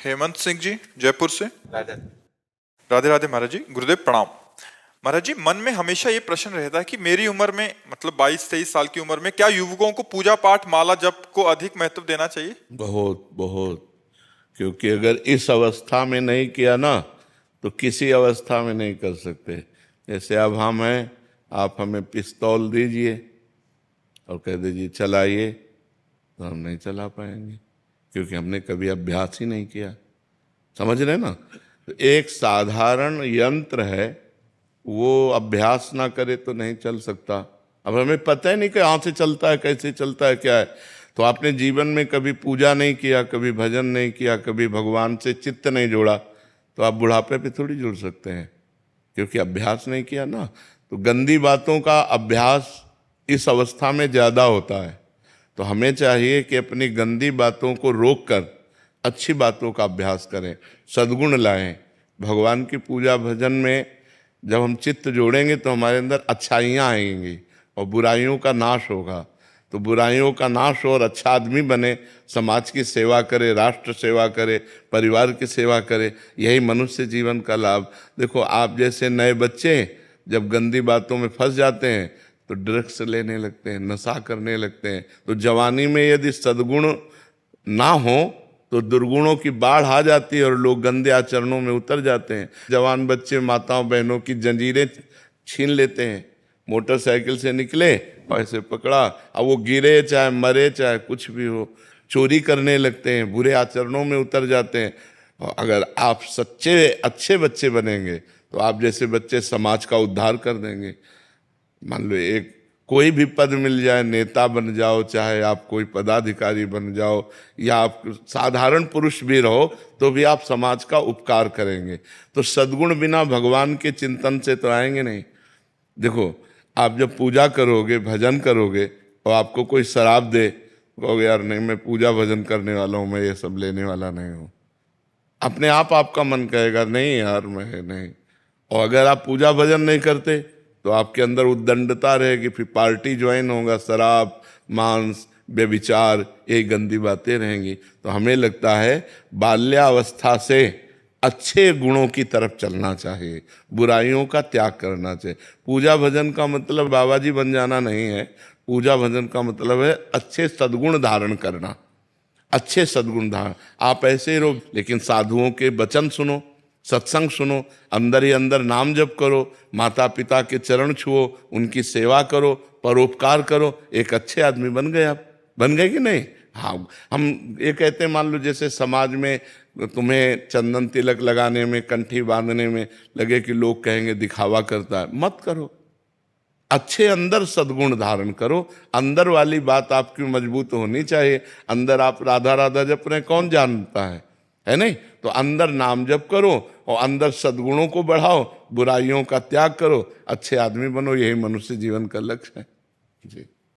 हेमंत सिंह जी जयपुर से। राधे राधे राधे महाराज जी, गुरुदेव प्रणाम। महाराज जी, मन में हमेशा ये प्रश्न रहता है कि मेरी उम्र में, मतलब 22-23 साल की उम्र में, क्या युवकों को पूजा पाठ माला जप को अधिक महत्व देना चाहिए? बहुत बहुत। क्योंकि अगर इस अवस्था में नहीं किया ना तो किसी अवस्था में नहीं कर सकते। जैसे अब हम हैं, आप हमें पिस्तौल दीजिए और कह दीजिए चलाइए, तो हम नहीं चला पाएंगे क्योंकि हमने कभी अभ्यास ही नहीं किया। समझ रहे ना? तो एक साधारण यंत्र है, वो अभ्यास ना करे तो नहीं चल सकता। अब हमें पता ही नहीं कि कहाँ से चलता है, कैसे चलता है, क्या है। तो आपने जीवन में कभी पूजा नहीं किया, कभी भजन नहीं किया, कभी भगवान से चित्त नहीं जोड़ा, तो आप बुढ़ापे पे थोड़ी जुड़ सकते हैं, क्योंकि अभ्यास नहीं किया ना। तो गंदी बातों का अभ्यास इस अवस्था में ज़्यादा होता है। तो हमें चाहिए कि अपनी गंदी बातों को रोक कर अच्छी बातों का अभ्यास करें, सद्गुण लाएं। भगवान की पूजा भजन में जब हम चित्त जोड़ेंगे तो हमारे अंदर अच्छाइयाँ आएंगी और बुराइयों का नाश होगा। तो बुराइयों का नाश हो और अच्छा आदमी बने, समाज की सेवा करे, राष्ट्र सेवा करे, परिवार की सेवा करे, यही मनुष्य जीवन का लाभ। देखो, आप जैसे नए बच्चे जब गंदी बातों में फंस जाते हैं तो ड्रग्स लेने लगते हैं, नशा करने लगते हैं। तो जवानी में यदि सद्गुण ना हो तो दुर्गुणों की बाढ़ आ जाती है और लोग गंदे आचरणों में उतर जाते हैं। जवान बच्चे माताओं बहनों की जंजीरें छीन लेते हैं। मोटरसाइकिल से निकले और ऐसे पकड़ा, अब वो गिरे चाहे मरे चाहे कुछ भी हो, चोरी करने लगते हैं, बुरे आचरणों में उतर जाते हैं। और अगर आप सच्चे अच्छे बच्चे बनेंगे तो आप जैसे बच्चे समाज का उद्धार कर देंगे। मान लो एक कोई भी पद मिल जाए, नेता बन जाओ, चाहे आप कोई पदाधिकारी बन जाओ, या आप साधारण पुरुष भी रहो, तो भी आप समाज का उपकार करेंगे। तो सद्गुण बिना भगवान के चिंतन से तो आएंगे नहीं। देखो, आप जब पूजा करोगे, भजन करोगे और आपको कोई शराब दे, कहोगे यार नहीं, मैं पूजा भजन करने वाला हूँ, मैं ये सब लेने वाला नहीं हूँ। अपने आप आपका मन कहेगा नहीं यार मैं नहीं। और अगर आप पूजा भजन नहीं करते तो आपके अंदर उद्दंडता रहेगी, फिर पार्टी ज्वाइन होगा, शराब, मांस, व्यभिचार, ये गंदी बातें रहेंगी। तो हमें लगता है बाल्यावस्था से अच्छे गुणों की तरफ चलना चाहिए, बुराइयों का त्याग करना चाहिए। पूजा भजन का मतलब बाबा जी बन जाना नहीं है। पूजा भजन का मतलब है अच्छे सद्गुण धारण करना, अच्छे सद्गुण धारण। आप ऐसे ही रहो, लेकिन साधुओं के वचन सुनो, सत्संग सुनो, अंदर ही अंदर नाम जप करो, माता पिता के चरण छुओ, उनकी सेवा करो, परोपकार करो, एक अच्छे आदमी बन गए। आप बन गए कि नहीं? हाँ, हम ये कहते हैं, मान लो जैसे समाज में तुम्हें चंदन तिलक लगाने में, कंठी बांधने में लगे कि लोग कहेंगे दिखावा करता है, मत करो। अच्छे अंदर सद्गुण धारण करो। अंदर वाली बात आपकी मजबूत होनी चाहिए। अंदर आप राधा राधा जप रहे, कौन जानता है नहीं? तो अंदर नाम जप करो और अंदर सद्गुणों को बढ़ाओ, बुराइयों का त्याग करो, अच्छे आदमी बनो। यही मनुष्य जीवन का लक्ष्य है जी।